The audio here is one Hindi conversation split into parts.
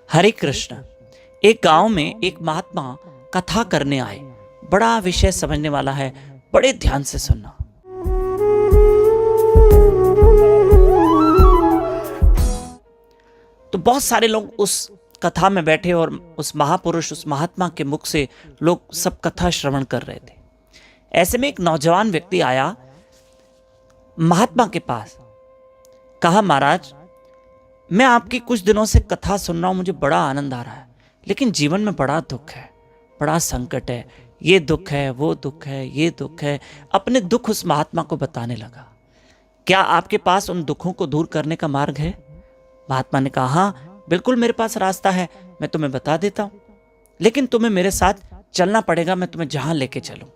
हरे कृष्ण। एक गांव में एक महात्मा कथा करने आए। बड़ा विषय समझने वाला है, बड़े ध्यान से सुनना। तो बहुत सारे लोग उस कथा में बैठे और उस महापुरुष, उस महात्मा के मुख से लोग सब कथा श्रवण कर रहे थे। ऐसे में एक नौजवान व्यक्ति आया महात्मा के पास। कहा, महाराज, मैं आपकी कुछ दिनों से कथा सुन रहा हूं, मुझे बड़ा आनंद आ रहा है, लेकिन जीवन में बड़ा दुख है, बड़ा संकट है, ये दुख है, वो दुख है, ये दुख है। अपने दुख उस महात्मा को बताने लगा। क्या आपके पास उन दुखों को दूर करने का मार्ग है? महात्मा ने कहा, हाँ बिल्कुल, मेरे पास रास्ता है, मैं तुम्हें बता देता हूं, लेकिन तुम्हें मेरे साथ चलना पड़ेगा, मैं तुम्हें जहां लेके चलूं।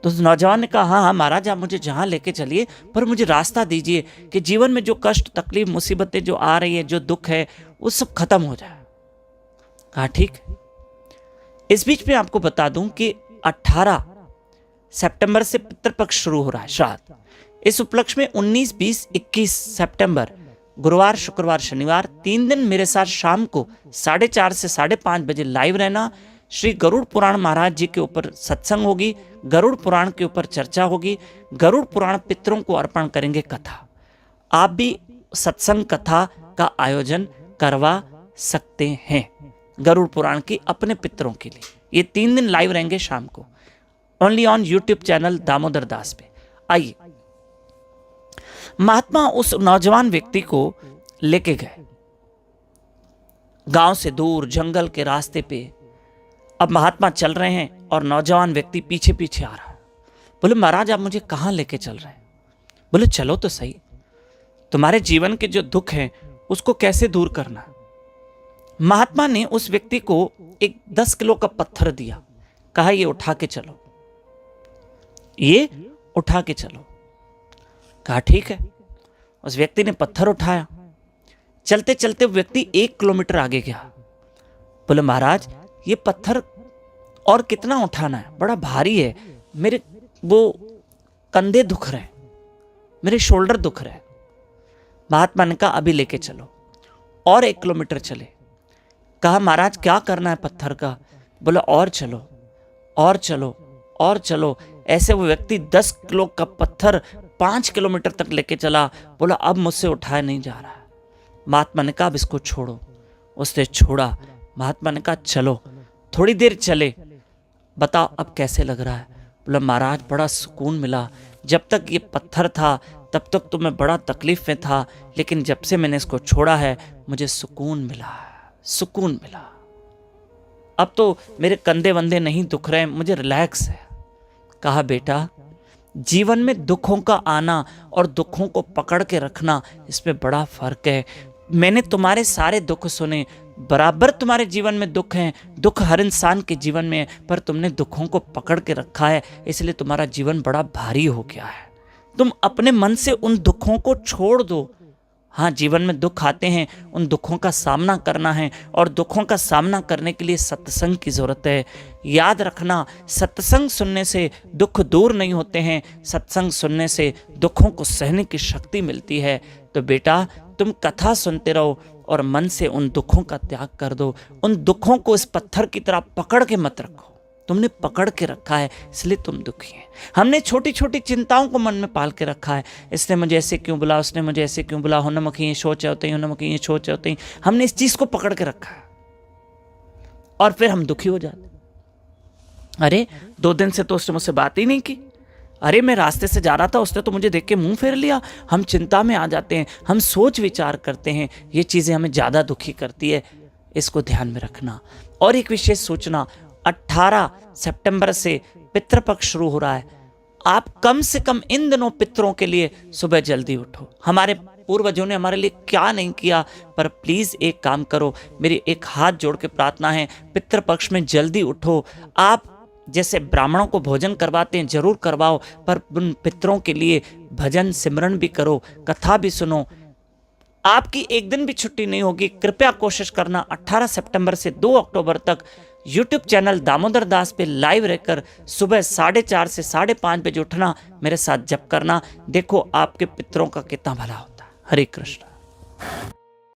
तो उस नौजवान ने कहा, हाँ हाँ महाराज, आप मुझे जहां लेके चलिए, पर मुझे रास्ता दीजिए कि जीवन में जो कष्ट, तकलीफ, मुसीबतें जो आ रही है, जो दुख है, वो सब खत्म हो जाए। कहा, ठीक। इस बीच में आपको बता दूं कि 18 सितंबर से पितृपक्ष शुरू हो रहा है, श्राद्ध। इस उपलक्ष्य में 19, 20, 21 सितंबर, गुरुवार, शुक्रवार, शनिवार, 3 दिन मेरे साथ शाम को 4:30 से 5:30 बजे लाइव रहना। श्री गरुड़ पुराण महाराज जी के ऊपर सत्संग होगी, गरुड़ पुराण के ऊपर चर्चा होगी, गरुड़ पुराण पितरों को अर्पण करेंगे कथा। आप भी सत्संग कथा का आयोजन करवा सकते हैं गरुड़ पुराण की अपने पितरों के लिए। ये 3 दिन लाइव रहेंगे शाम को, only on YouTube channel Damodar Das पे। आइए, महात्मा उस नौजवान व्यक्ति को लेके गए गांव से दूर, जंगल के रास्ते पे। अब महात्मा चल रहे हैं और नौजवान व्यक्ति पीछे पीछे आ रहा है। बोले, महाराज, आप मुझे कहां लेके चल रहे हैं? बोले, चलो तो सही, तुम्हारे जीवन के जो दुख हैं उसको कैसे दूर करना। महात्मा ने उस व्यक्ति को एक 10 किलो का पत्थर दिया। कहा, ये उठा के चलो, ये उठा के चलो। कहा, ठीक है। उस व्यक्ति ने पत्थर उठाया। चलते चलते व्यक्ति 1 किलोमीटर आगे गया। बोले, महाराज, ये पत्थर और कितना उठाना है, बड़ा भारी है, मेरे वो कंधे दुख रहे, मेरे शोल्डर दुख रहे। महात्मा ने कहा, अभी लेके चलो। और 1 किलोमीटर चले। कहा, महाराज, क्या करना है पत्थर का? बोला, और चलो, और चलो, और चलो। ऐसे वो व्यक्ति 10 किलो का पत्थर 5 किलोमीटर तक लेके चला। बोला, अब मुझसे उठाया नहीं जा रहा। महात्मा ने कहा, अब इसको छोड़ो। उसने छोड़ा। महात्मा ने कहा, चलो। थोड़ी देर चले। बताओ अब कैसे लग रहा है? बोला, महाराज, बड़ा सुकून मिला। जब तक ये पत्थर था तब तक तो मैं बड़ा तकलीफ में था, लेकिन जब से मैंने इसको छोड़ा है मुझे सुकून मिला, सुकून मिला। अब तो मेरे कंधे वंधे नहीं दुख रहे, मुझे रिलैक्स है। कहा, बेटा, जीवन में दुखों का आना और दुखों को पकड़ के रखना, इसमें बड़ा फर्क है। मैंने तुम्हारे सारे दुख सुने, बराबर तुम्हारे जीवन में दुख हैं, दुख हर इंसान के जीवन में है, पर तुमने दुखों को पकड़ के रखा है, इसलिए तुम्हारा जीवन बड़ा भारी हो गया है। तुम अपने मन से उन दुखों को छोड़ दो। हाँ, जीवन में दुख आते हैं, उन दुखों का सामना करना है, और दुखों का सामना करने के लिए सत्संग की जरूरत है। याद रखना, सत्संग सुनने से दुख दूर नहीं होते हैं, सत्संग सुनने से दुखों को सहने की शक्ति मिलती है। तो बेटा, तुम कथा सुनते रहो और मन से उन दुखों का त्याग कर दो। उन दुखों को इस पत्थर की तरह पकड़ के मत रखो। तुमने पकड़ के रखा है, इसलिए तुम दुखी हैं। हमने छोटी छोटी चिंताओं को मन में पाल के रखा है। इसने मुझे ऐसे क्यों बुला, उसने मुझे ऐसे क्यों बुला, होनमुखी ये सोच होते ही, होनमुखी ये सोच होते ही। हमने इस चीज को पकड़ के रखा है और फिर हम दुखी हो जाते। अरे, 2 दिन से तो उसने मुझसे बात ही नहीं की। अरे, मैं रास्ते से जा रहा था, उसने तो मुझे देख के मुंह फेर लिया। हम चिंता में आ जाते हैं, हम सोच विचार करते हैं, ये चीजें हमें ज्यादा दुखी करती है। इसको ध्यान में रखना। और एक विशेष सूचना, 18 सितंबर से पितृपक्ष शुरू हो रहा है। आप कम से कम इन दिनों पितरों के लिए सुबह जल्दी उठो। हमारे पूर्वजों ने हमारे लिए क्या नहीं किया, पर प्लीज एक काम करो, मेरी एक हाथ जोड़ के प्रार्थना है, पितृपक्ष में जल्दी उठो। आप जैसे ब्राह्मणों को भोजन करवाते हैं जरूर करवाओ, पर उन पितरों के लिए भजन सिमरन भी करो, कथा भी सुनो। आपकी एक दिन भी छुट्टी नहीं होगी। कृपया कोशिश करना 18 सितंबर से 2 अक्टूबर तक यूट्यूब चैनल दामोदर दास पे लाइव रहकर सुबह 4:30 से 5:30 बजे उठना, मेरे साथ जप करना। देखो आपके पितरों का कितना भला होता है। हरे कृष्ण।